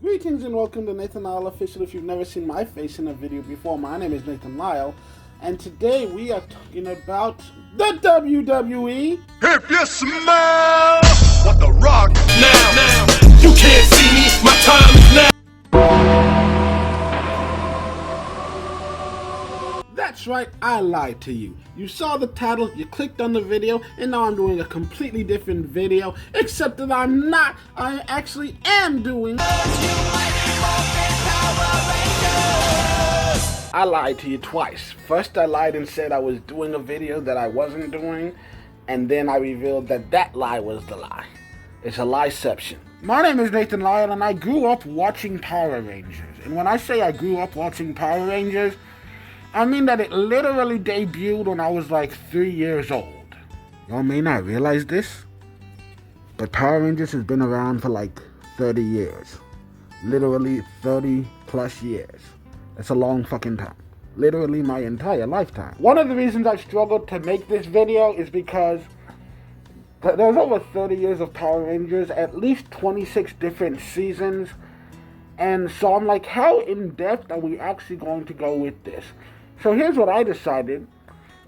Greetings and welcome to Nathan Lyle Official. If you've never seen my face in a video before, my name is Nathan Lyle, and today we are talking about the WWE. If you smell what the rock now, you can't see me, my time is now. That's right, I lied to you. You saw the title, you clicked on the video, and now I'm doing a completely different video, except that I'm not. I actually am doing... I lied to you twice. First I lied and said I was doing a video that I wasn't doing, and then I revealed that that lie was the lie. It's a lieception. My name is Nathan Lyle, and I grew up watching Power Rangers. And when I say I grew up watching Power Rangers, I mean that it literally debuted when I was like 3 years old. Y'all may not realize this, but Power Rangers has been around for like 30 years. Literally 30 plus years. That's a long fucking time. Literally my entire lifetime. One of the reasons I struggled to make this video is because there's over 30 years of Power Rangers, at least 26 different seasons. And so I'm like, how in depth are we actually going to go with this? So here's what I decided.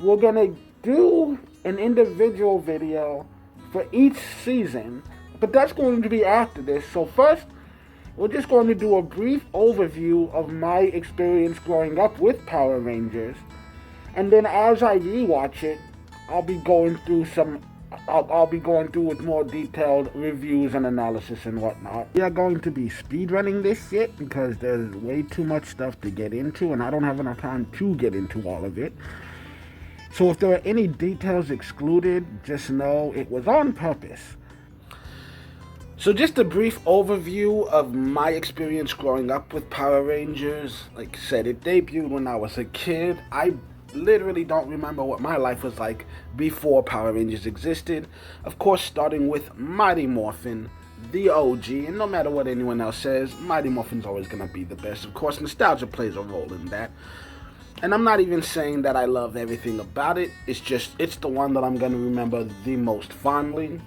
We're gonna do an individual video for each season, but that's going to be after this. So first, we're just going to do a brief overview of my experience growing up with Power Rangers. And then as I rewatch it, I'll be going through with more detailed reviews and analysis and whatnot. We are going to be speedrunning this shit because there's way too much stuff to get into, and I don't have enough time to get into all of it. So if there are any details excluded, just know it was on purpose. So just a brief overview of my experience growing up with Power Rangers. Like I said, it debuted when I was a kid. I literally don't remember what my life was like before Power Rangers existed. Of course, starting with Mighty Morphin, the OG, and no matter what anyone else says, Mighty Morphin's always going to be the best. Of course, nostalgia plays a role in that. And I'm not even saying that I love everything about it. It's the one that I'm going to remember the most fondly.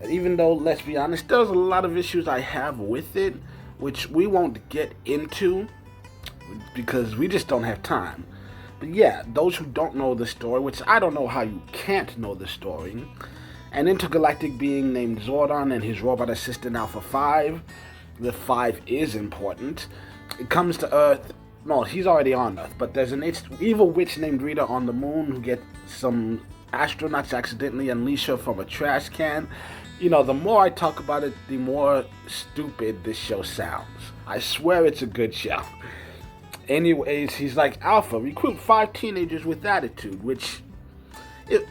Even though, let's be honest, there's a lot of issues I have with it, which we won't get into because we just don't have time. But yeah, those who don't know the story, which I don't know how you can't know the story, an intergalactic being named Zordon and his robot assistant Alpha 5, the 5 is important, it comes to Earth. No, he's already on Earth, but there's an evil witch named Rita on the moon who gets some astronauts accidentally unleash her from a trash can. You know, the more I talk about it, the more stupid this show sounds. I swear it's a good show. Anyways, he's like, Alpha, recruit 5 teenagers with attitude, which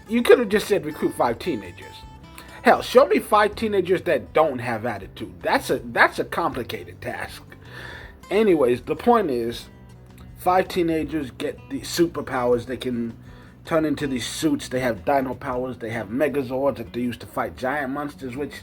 you could have just said recruit 5 teenagers. Hell, show me 5 teenagers that don't have attitude. That's a complicated task. Anyways, the point is, 5 teenagers get the superpowers. They can turn into these suits. They have dino powers. They have megazords that they use to fight giant monsters, which,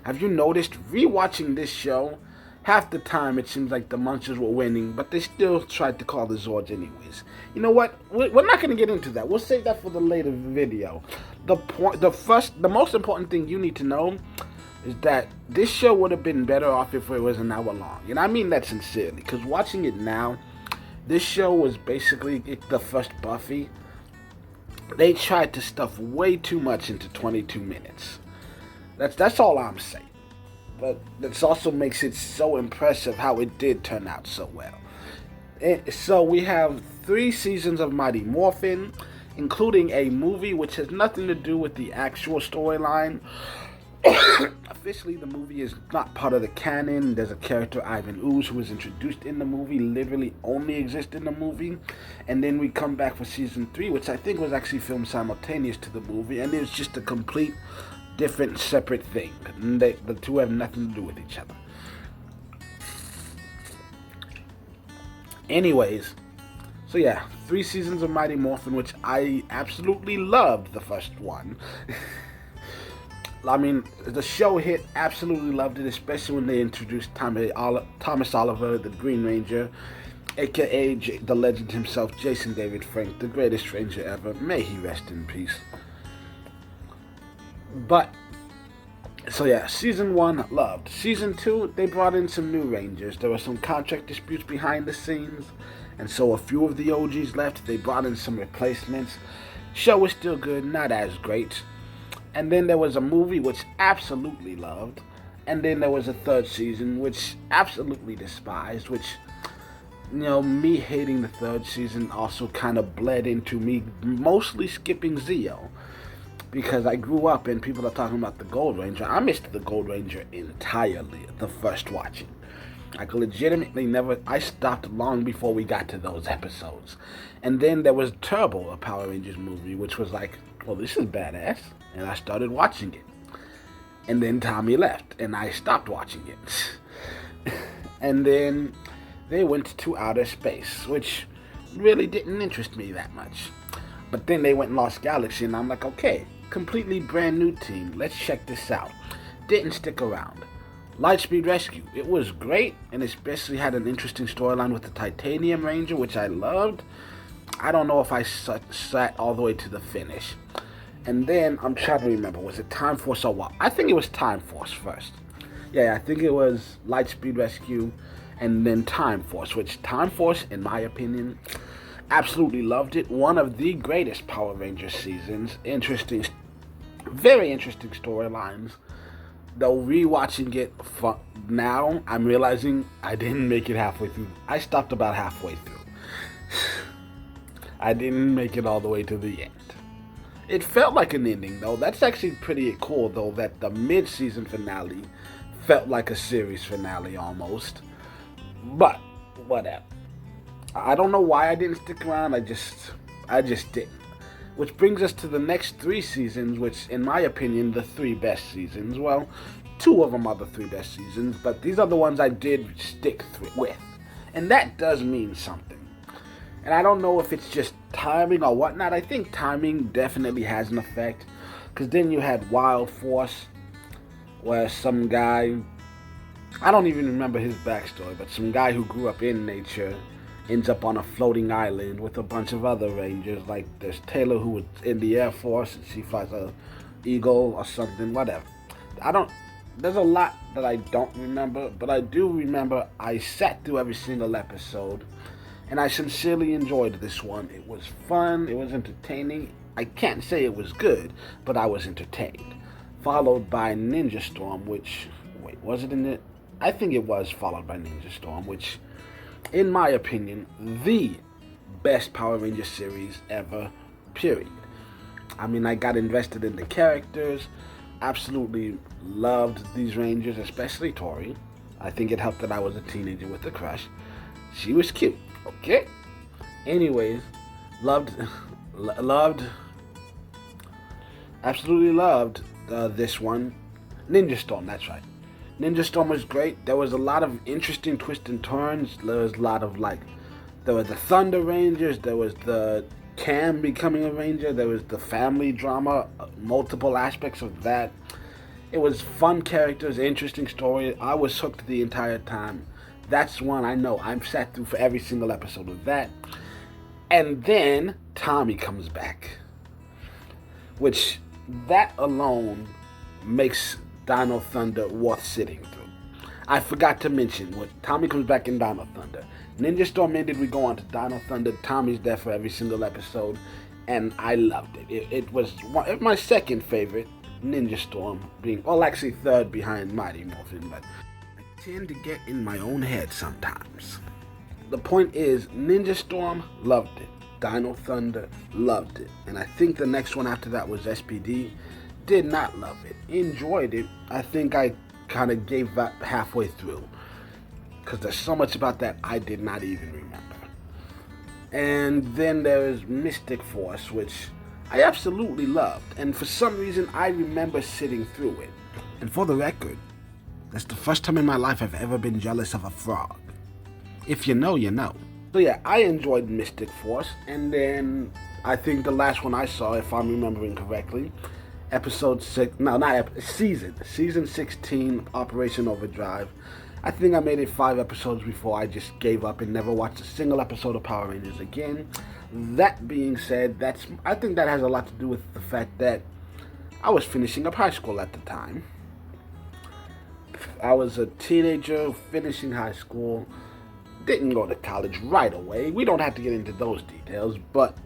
have you noticed, rewatching this show, half the time it seems like the monsters were winning, but they still tried to call the Zords anyways. You know what? We're not going to get into that. We'll save that for the later video. The most important thing you need to know is that this show would have been better off if it was an hour long. And I mean that sincerely, because watching it now, this show was basically the first Buffy. They tried to stuff way too much into 22 minutes. That's all I'm saying. But this also makes it so impressive how it did turn out so well. So we have 3 seasons of Mighty Morphin, including a movie which has nothing to do with the actual storyline. Officially, the movie is not part of the canon. There's a character, Ivan Ooze, who was introduced in the movie, literally only exists in the movie. And then we come back for season 3, which I think was actually filmed simultaneous to the movie, and it's just a complete different, separate thing. The two have nothing to do with each other. Anyways, so yeah, 3 seasons of Mighty Morphin, which I absolutely loved the first one. I mean, the show hit, absolutely loved it, especially when they introduced Thomas Oliver, the Green Ranger, aka the legend himself, Jason David Frank, the greatest Ranger ever. May he rest in peace. But So yeah, season 1 loved. Season 2, they brought in some new Rangers. There were some contract disputes behind the scenes, and so a few of the OGs left. They brought in some replacements. Show was still good, not as great. And then there was a movie which absolutely loved, and then there was a third season which absolutely despised, which, me hating the third season also kind of bled into me mostly skipping Zeo. Because I grew up and people are talking about the Gold Ranger. I missed the Gold Ranger entirely the first watching. I could legitimately never. I stopped long before we got to those episodes. And then there was Turbo, a Power Rangers movie, which was like, well, this is badass. And I started watching it. And then Tommy left and I stopped watching it. And then they went to outer space, which really didn't interest me that much. But then they went and Lost Galaxy and I'm like, okay, completely brand new team. Let's check this out. Didn't stick around. Lightspeed Rescue. It was great and especially had an interesting storyline with the Titanium Ranger, which I loved. I don't know if I sat all the way to the finish. And then I'm trying to remember, was it Time Force or what? I think it was Time Force first. Yeah, I think it was Lightspeed Rescue and then Time Force, which Time Force, in my opinion, absolutely loved it. One of the greatest Power Rangers seasons. Interesting, very interesting storylines. Though rewatching it now, I'm realizing I didn't make it halfway through. I stopped about halfway through. I didn't make it all the way to the end. It felt like an ending, though. That's actually pretty cool, though, that the mid-season finale felt like a series finale almost. But whatever. I don't know why I didn't stick around. I just didn't. Which brings us to the next 3 seasons, which, in my opinion, the 3 best seasons. Well, 2 of them are the 3 best seasons, but these are the ones I did stick with. And that does mean something. And I don't know if it's just timing or whatnot. I think timing definitely has an effect. Because then you had Wild Force, where some guy, I don't even remember his backstory, but some guy who grew up in nature ends up on a floating island with a bunch of other Rangers. Like there's Taylor, who was in the Air Force, and she flies a Eagle or something, whatever. There's a lot that I don't remember, but I do remember I sat through every single episode, and I sincerely enjoyed this one. It was fun, it was entertaining. I can't say it was good, but I was entertained. Followed by Ninja Storm, which, wait, was it in it? I think it was followed by Ninja Storm, which, in my opinion, the best Power Ranger series ever, period. I mean, I got invested in the characters, absolutely loved these Rangers, especially Tori. I think it helped that I was a teenager with a crush. She was cute, okay? Anyways, absolutely loved this one. Ninja Storm, that's right. Ninja Storm was great. There was a lot of interesting twists and turns. There was a lot of there was the Thunder Rangers. There was the Cam becoming a Ranger. There was the family drama, multiple aspects of that. It was fun characters, interesting story. I was hooked the entire time. That's one I know. I'm sat through for every single episode of that. And then Tommy comes back, which that alone makes Dino Thunder worth sitting through. I forgot to mention, when Tommy comes back in Dino Thunder, Ninja Storm ended, we go on to Dino Thunder. Tommy's there for every single episode, and I loved it. It was my second favorite, Ninja Storm being, well, actually third behind Mighty Morphin, but I tend to get in my own head sometimes. The point is, Ninja Storm, loved it. Dino Thunder, loved it. And I think the next one after that was SPD. Did not love it. Enjoyed it. I think I kind of gave up halfway through, because there's so much about that I did not even remember. And then there's Mystic Force, which I absolutely loved, and for some reason I remember sitting through it. And for the record, that's the first time in my life I've ever been jealous of a frog. If you know, you know. So yeah, I enjoyed Mystic Force, and then I think the last one I saw, if I'm remembering correctly, season 16, Operation Overdrive. I think I made it 5 episodes before I just gave up and never watched a single episode of Power Rangers again. That being said, I think that has a lot to do with the fact that I was finishing up high school at the time. I was a teenager finishing high school. Didn't go to college right away. We don't have to get into those details, but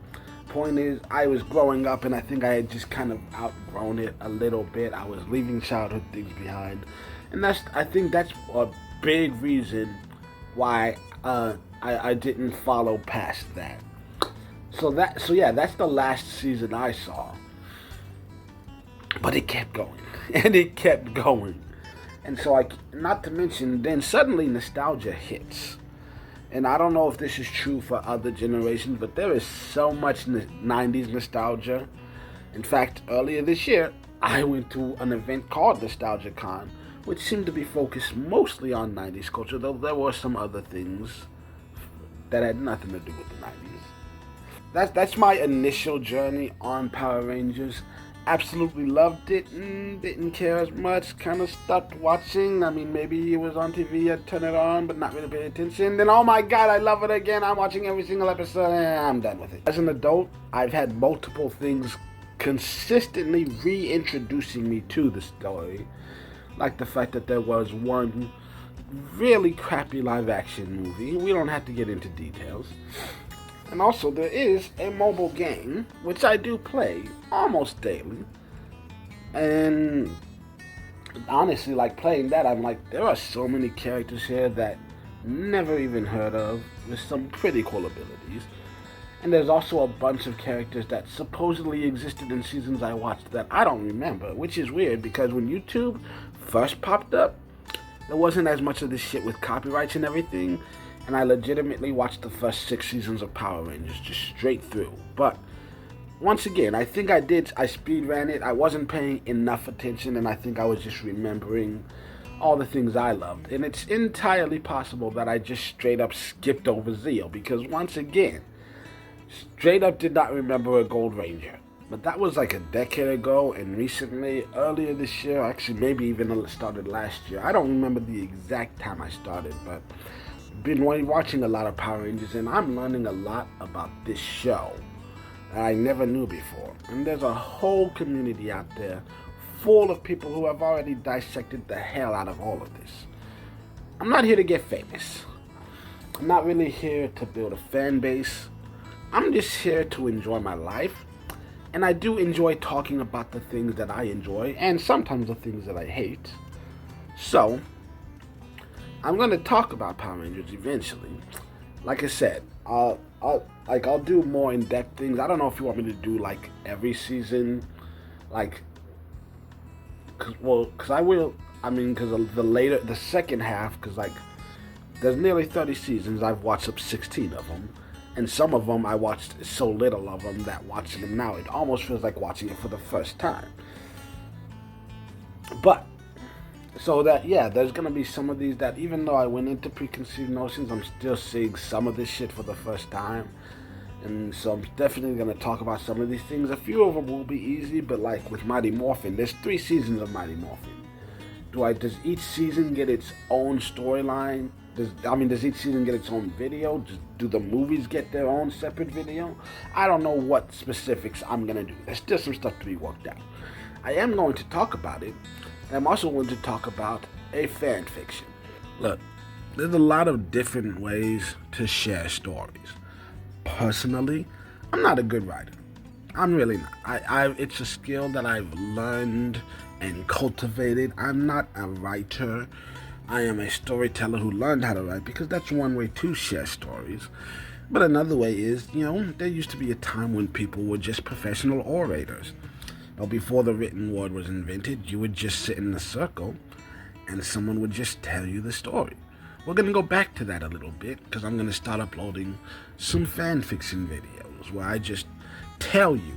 point is, I was growing up, and I think I had just kind of outgrown it a little bit. I was leaving childhood things behind, and I think that's a big reason why I didn't follow past that. So yeah, that's the last season I saw. But it kept going, and it kept going, and so not to mention, then suddenly nostalgia hits. And I don't know if this is true for other generations, but there is so much 90s nostalgia. In fact, earlier this year, I went to an event called Nostalgia Con, which seemed to be focused mostly on 90s culture, though there were some other things that had nothing to do with the 90s. That's my initial journey on Power Rangers. Absolutely loved it, didn't care as much, kind of stopped watching. I mean, maybe it was on TV, I'd turn it on, but not really pay attention. Then, oh my god, I love it again, I'm watching every single episode, and I'm done with it. As an adult, I've had multiple things consistently reintroducing me to the story, like the fact that there was one really crappy live-action movie. We don't have to get into details. And also, there is a mobile game, which I do play almost daily. And honestly, like playing that, I'm like, there are so many characters here that never even heard of, with some pretty cool abilities. And there's also a bunch of characters that supposedly existed in seasons I watched that I don't remember, which is weird because when YouTube first popped up, there wasn't as much of this shit with copyrights and everything. And I legitimately watched the first 6 seasons of Power Rangers just straight through. But once again, I think I speed ran it. I wasn't paying enough attention, and I think I was just remembering all the things I loved. And it's entirely possible that I just straight up skipped over Zeo, because once again, straight up did not remember a Gold Ranger. But that was like a decade ago, and recently, earlier this year, actually maybe even started last year. I don't remember the exact time I started, but been watching a lot of Power Rangers, and I'm learning a lot about this show that I never knew before. And there's a whole community out there full of people who have already dissected the hell out of all of this. I'm not here to get famous. I'm not really here to build a fan base. I'm just here to enjoy my life. And I do enjoy talking about the things that I enjoy, and sometimes the things that I hate. So I'm going to talk about Power Rangers eventually. Like I said, I'll do more in-depth things. I don't know if you want me to do like every season, like, because I will. I mean, because of the second half, because like there's nearly 30 seasons. I've watched up 16 of them, and some of them I watched so little of them that watching them now, it almost feels like watching it for the first time. But so that, yeah, there's going to be some of these that even though I went into preconceived notions, I'm still seeing some of this shit for the first time. And so I'm definitely going to talk about some of these things. A few of them will be easy, but like with Mighty Morphin, there's 3 seasons of Mighty Morphin. Does each season get its own storyline? Does each season get its own video? Do the movies get their own separate video? I don't know what specifics I'm going to do. There's still some stuff to be worked out. I am going to talk about it. I'm also going to talk about a fan fiction. Look, there's a lot of different ways to share stories. Personally, I'm not a good writer. I'm really not. It's a skill that I've learned and cultivated. I'm not a writer. I am a storyteller who learned how to write, because that's one way to share stories. But another way is, there used to be a time when people were just professional orators. Before the written word was invented, you would just sit in a circle and someone would just tell you the story. We're going to go back to that a little bit, because I'm going to start uploading some fan fiction videos where I just tell you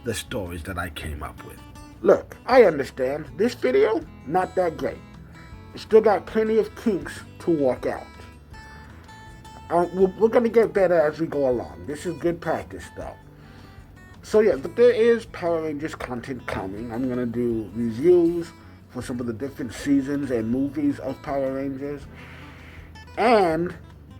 the stories that I came up with. Look, I understand. This video, not that great. It's still got plenty of kinks to work out. We're going to get better as we go along. This is good practice, though. So yeah, but there is Power Rangers content coming. I'm going to do reviews for some of the different seasons and movies of Power Rangers. And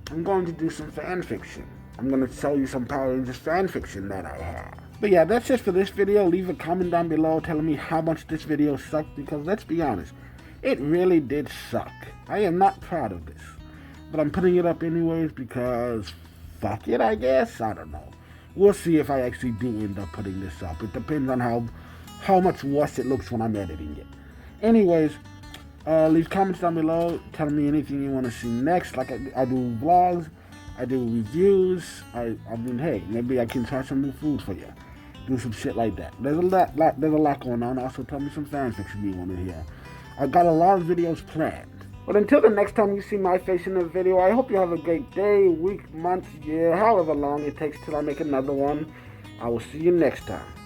I'm going to do some fan fiction. I'm going to tell you some Power Rangers fan fiction that I have. But yeah, that's it for this video. Leave a comment down below telling me how much this video sucked, because let's be honest, It really did suck. I am not proud of this. But I'm putting it up anyways because fuck it, I guess. I don't know. We'll see if I actually do end up putting this up. It depends on how much worse it looks when I'm editing it. Anyways, leave comments down below. Tell me anything you want to see next. Like I do vlogs, I do reviews. I mean, hey, maybe I can try some new food for you. Do some shit like that. There's a lot going on. Also, tell me some fan fiction you want to hear. I got a lot of videos planned. But until the next time you see my face in a video, I hope you have a great day, week, month, year, however long it takes till I make another one. I will see you next time.